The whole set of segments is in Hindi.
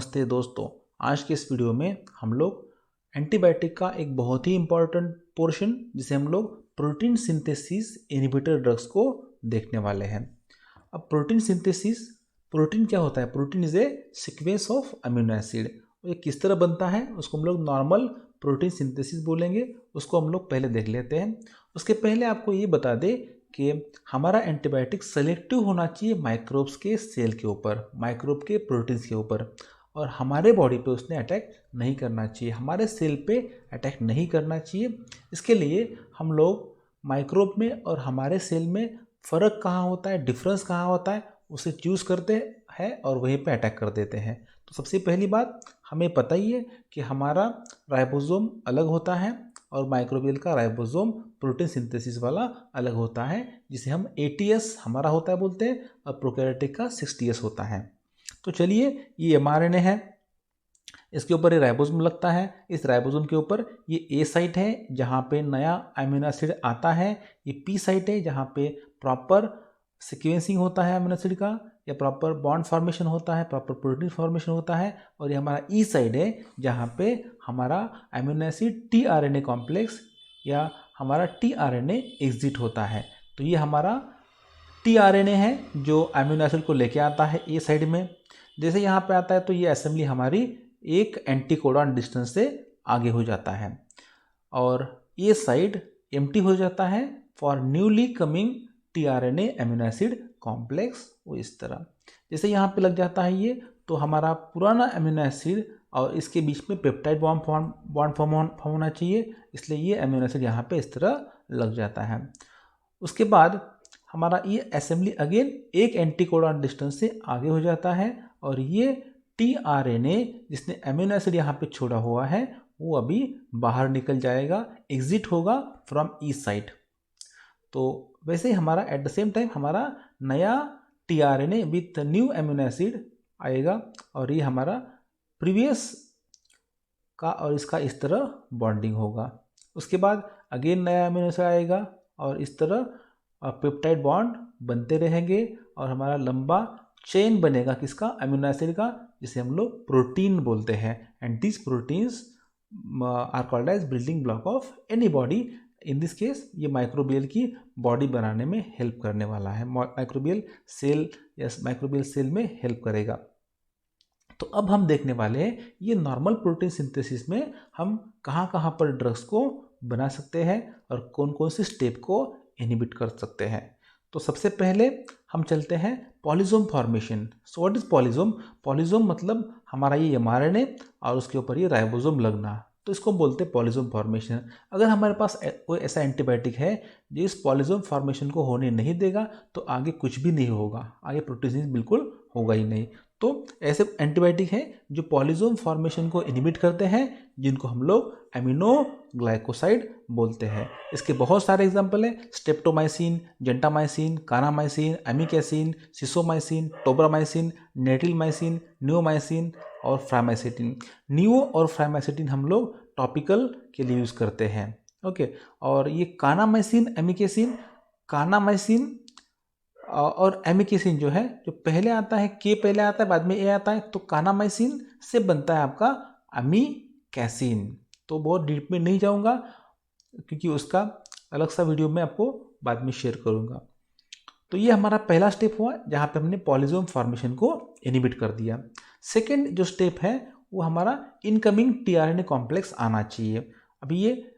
नमस्ते दोस्तों। आज के इस वीडियो में हम लोग एंटीबायोटिक का एक बहुत ही इम्पॉर्टेंट पोर्शन जिसे हम लोग प्रोटीन सिंथेसिस इनहिबिटर ड्रग्स को देखने वाले हैं। अब प्रोटीन सिंथेसिस, प्रोटीन क्या होता है? Protein is a sequence of amino acid. ये किस तरह बनता है उसको हम लोग नॉर्मल प्रोटीन सिंथेसिस बोलेंगे। उसको हम लोग पहले देख लेते हैं। उसके पहले आपको ये बता दें कि हमारा एंटीबायोटिक सेलेक्टिव होना चाहिए माइक्रोब्स के सेल के ऊपर, माइक्रोब के प्रोटीन्स के ऊपर, और हमारे बॉडी पे उसने अटैक नहीं करना चाहिए, हमारे सेल पे अटैक नहीं करना चाहिए। इसके लिए हम लोग माइक्रोब में और हमारे सेल में फ़र्क कहाँ होता है, डिफरेंस कहाँ होता है, उसे चूज़ करते हैं और वहीं पे अटैक कर देते हैं। तो सबसे पहली बात हमें पता ही है कि हमारा राइबोसोम अलग होता है और माइक्रोबियल का राइबोसोम प्रोटीन सिंथेसिस वाला अलग होता है, जिसे हम ATS हमारा होता है बोलते हैं, और प्रोकैरियोटिक का 60S होता है। तो चलिए, ये mRNA है, इसके ऊपर ये राइबोसोम लगता है। इस राइबोसोम के ऊपर ये A साइट है जहाँ पे नया अमीनो एसिड आता है, ये P साइट है जहाँ पे प्रॉपर सीक्वेंसिंग होता है अमीनो एसिड का, या प्रॉपर बॉन्ड फॉर्मेशन होता है, प्रॉपर प्रोटीन फॉर्मेशन होता है, और ये हमारा E साइड है जहाँ पे हमारा अमीनो एसिड tRNA कॉम्प्लेक्स या हमारा tRNA एग्जिट होता है। तो ये हमारा tRNA है जो अमीनो एसिड को लेके आता है A साइड में। जैसे यहाँ पे आता है तो ये असेंबली हमारी एक एंटीकोडॉन डिस्टेंस से आगे हो जाता है और ये साइड एम्प्टी हो जाता है for newly coming tRNA amino acid complex. वो इस तरह जैसे यहाँ पे लग जाता है ये, तो हमारा पुराना अमीनो एसिड और इसके बीच में पेप्टाइड बॉन्ड फॉर्म होना चाहिए, इसलिए ये अमीनो एसिड यहाँ पे इस तरह लग जाता है। उसके बाद हमारा ये असेंबली अगेन एक एंटीकोडॉन डिस्टेंस से आगे हो जाता है और ये tRNA जिसने अमीनो एसिड यहाँ पे छोड़ा हुआ है वो अभी बाहर निकल जाएगा, एग्जिट होगा फ्रॉम ई साइट। तो वैसे ही हमारा एट द सेम टाइम हमारा नया tRNA with new amino acid आएगा और ये हमारा प्रीवियस का और इसका इस तरह बॉन्डिंग होगा। उसके बाद अगेन नया अमीनो एसिड आएगा और इस तरह पेप्टाइड बॉन्ड बनते रहेंगे और हमारा लंबा चेन बनेगा किसका? अमीनो एसिड का, जिसे हम लोग प्रोटीन बोलते हैं। And this proteins are called as building block of any body. In this case ये माइक्रोबियल की बॉडी बनाने में हेल्प करने वाला है, माइक्रोबियल सेल या माइक्रोबियल सेल में हेल्प करेगा। तो अब हम देखने वाले हैं ये नॉर्मल प्रोटीन सिंथेसिस में हम कहाँ कहाँ पर ड्रग्स को बना सकते हैं और कौन कौन से स्टेप को इनहिबिट कर सकते हैं। तो सबसे पहले हम चलते हैं polysome formation. So what is polysome? Polysome मतलब हमारा ये mRNA और उसके ऊपर ये राइबोसोम लगना, तो इसको हम बोलते हैं पॉलीसोम फॉर्मेशन। अगर हमारे पास कोई ऐसा एंटीबायोटिक है जो इस पॉलीसोम फॉर्मेशन को होने नहीं देगा तो आगे कुछ भी नहीं होगा, आगे प्रोटीन बिल्कुल होगा ही नहीं। तो ऐसे एंटीबायोटिक हैं जो पॉलीसोम फॉर्मेशन को इनहिबिट करते हैं, जिनको हम लोग एमिनो ग्लाइकोसाइड बोलते हैं। इसके बहुत सारे एग्जाम्पल हैं, streptomycin, gentamicin, kanamycin, amikacin, sisomicin, tobramycin, netilmicin, neomycin और फ्रामाइसिटिन। नियो और फ्रामाइसिटिन हम लोग टॉपिकल के लिए यूज़ करते हैं। ओके, और ये कानामाइसिन, एमिकेसिन, कानामाइसिन और एमिकेसिन जो है, जो पहले आता है के पहले आता है बाद में ए आता है, तो कानामाइसिन से बनता है आपका एमिकेसिन। तो बहुत डीप में नहीं जाऊंगा क्योंकि उसका अलग सा वीडियो मैं आपको बाद में शेयर करूंगा। तो ये हमारा पहला स्टेप हुआ जहाँ पे हमने पॉलीसोम फॉर्मेशन को इनहिबिट कर दिया। सेकेंड जो स्टेप है वो हमारा इनकमिंग tRNA कॉम्प्लेक्स आना चाहिए। अभी ये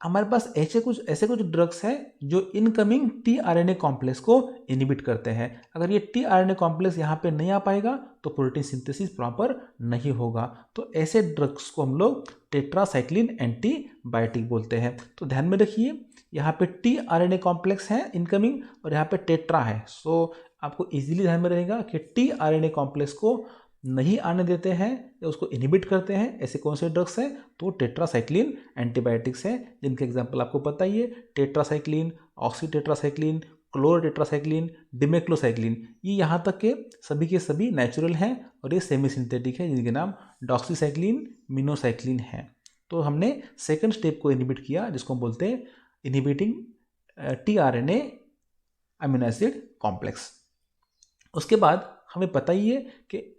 हमारे पास ऐसे कुछ ड्रग्स हैं जो इनकमिंग tRNA कॉम्प्लेक्स को इनहिबिट करते हैं। अगर ये tRNA कॉम्प्लेक्स यहाँ पे नहीं आ पाएगा तो प्रोटीन सिंथेसिस प्रॉपर नहीं होगा। तो ऐसे ड्रग्स को हम लोग टेट्रासाइक्लिन एंटीबायोटिक बोलते हैं। तो ध्यान में रखिए, यहाँ पे tRNA कॉम्प्लेक्स है इनकमिंग और यहाँ पे टेट्रा है। सो आपको इजीली ध्यान में रहेगा कि tRNA कॉम्प्लेक्स को नहीं आने देते हैं या उसको इनहिबिट करते हैं ऐसे कौन से ड्रग्स हैं? तो टेट्रासाइक्लिन एंटीबायोटिक्स हैं, जिनके एग्जांपल आपको पता ही है, टेट्रासाइक्लिन, ऑक्सीटेट्रासाइक्लिन, क्लोरोटेट्रासाइक्लिन, डिमेक्लोसाइक्लिन। ये यहाँ तक के सभी नेचुरल हैं और ये सेमी सिंथेटिक है, जिनके नाम डॉक्सीसाइक्लिन, मिनोसाइक्लिन हैं। तो हमने सेकेंड स्टेप को इनहिबिट किया, जिसको हम बोलते हैं inhibiting tRNA amino acid complex. उसके बाद हमें पता ही है कि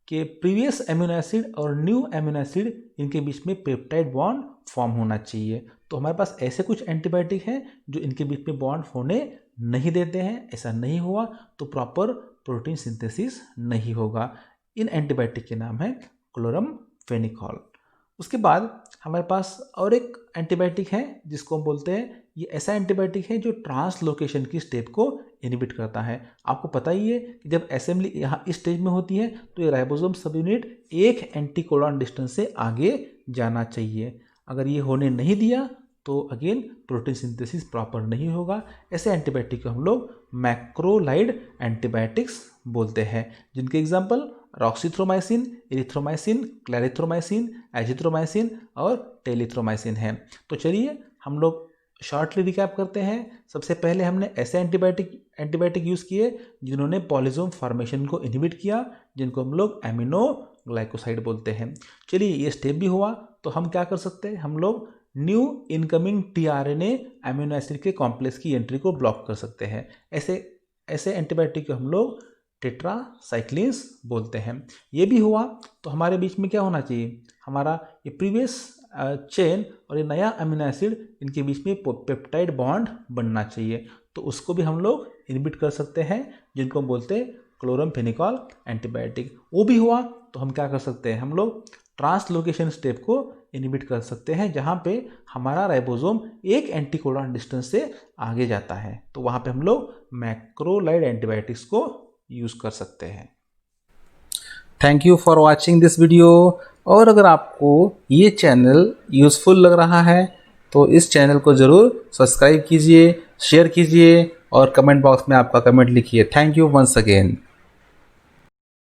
कि प्रीवियस अमीनो एसिड और न्यू अमीनो एसिड इनके बीच में पेप्टाइड बॉन्ड फॉर्म होना चाहिए। तो हमारे पास ऐसे कुछ एंटीबायोटिक हैं जो इनके बीच में बॉन्ड होने नहीं देते हैं। ऐसा नहीं हुआ तो प्रॉपर प्रोटीन सिंथेसिस नहीं होगा। इन एंटीबायोटिक के नाम है क्लोरमफेनिकॉल। उसके बाद हमारे पास और एक एंटीबायोटिक है जिसको हम बोलते हैं, ये ऐसा एंटीबायोटिक है जो ट्रांसलोकेशन की स्टेप को इनहिबिट करता है। आपको पता ही है कि जब असेंबली यहाँ इस स्टेज में होती है तो ये राइबोसोम सब यूनिट एक एंटीकोडॉन डिस्टेंस से आगे जाना चाहिए। अगर ये होने नहीं दिया तो अगेन प्रोटीन सिंथेसिस प्रॉपर नहीं होगा। ऐसे एंटीबायोटिक को हम लोग मैक्रोलाइड एंटीबायोटिक्स बोलते हैं, जिनके एग्जाम्पल रॉक्सीथ्रोमाइसिन, एरिथ्रोमाइसिन, क्लैरिथ्रोमाइसिन, एजिथ्रोमाइसिन और टेलिथ्रोमाइसिन है। तो चलिए हम लोग शॉर्टली रिकैप करते हैं। सबसे पहले हमने ऐसे एंटीबायोटिक यूज़ किए जिन्होंने पॉलीसोम फॉर्मेशन को इनहिबिट किया, जिनको हम लोग एमिनो ग्लाइकोसाइड बोलते हैं। चलिए ये स्टेप भी हुआ तो हम क्या कर सकते हैं, हम लोग new incoming tRNA amino acid के कॉम्प्लेक्स की एंट्री को ब्लॉक कर सकते हैं। ऐसे एंटीबायोटिक को हम लोग टेट्रासाइक्लिन्स बोलते हैं। ये भी हुआ तो हमारे बीच में क्या होना चाहिए, हमारा ये प्रीवियस चेन और ये नया अमीनो एसिड इनके बीच में पेप्टाइड बॉन्ड बनना चाहिए। तो उसको भी हम लोग इनहिबिट कर सकते हैं, जिनको हम बोलते हैं क्लोरमफेनिकॉल एंटीबायोटिक। वो भी हुआ तो हम क्या कर सकते हैं, हम लोग ट्रांसलोकेशन स्टेप को इनहिबिट कर सकते हैं, जहाँ पे हमारा राइबोसोम एक एंटीकोडॉन डिस्टेंस से आगे जाता है। तो वहाँ पे हम लोग मैक्रोलाइड एंटीबायोटिक्स को यूज़ कर सकते हैं। Thank you for watching this video. और अगर आपको ये चैनल यूज़फुल लग रहा है तो इस चैनल को ज़रूर सब्सक्राइब कीजिए, शेयर कीजिए और कमेंट बॉक्स में आपका कमेंट लिखिए। Thank you once again.